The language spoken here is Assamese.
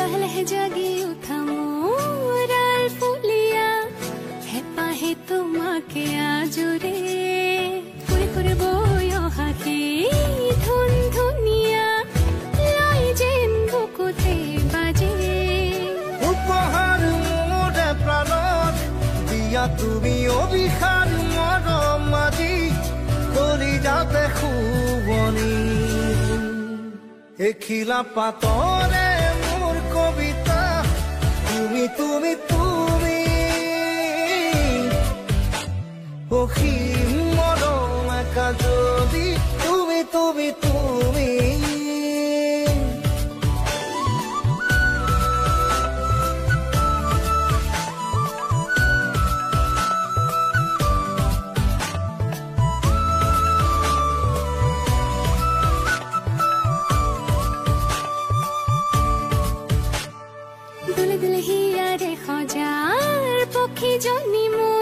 লাহে লাহে জাগি উঠা মোৰ ফুলিয়া হেঁপাহে তোমাকে আজোৰে ফুৰি ফুৰি বৈ অহা সেই ধুন ধুনীয়া লৈ যেন বুকুতে বাজে উপহাৰ মোৰে প্ৰাণত দিয়া তুমি অভিসাৰ মৰম আজি কৰি যাতে শুৱনি এখিলা পাতৰে মোৰ কবিতা তুমি তুমি তুমি অসীম মৰম একা যদি তুমি তুমি তুমি দুলে দুলে হিয়াৰে সজাৰ পক্ষীজনী মোৰ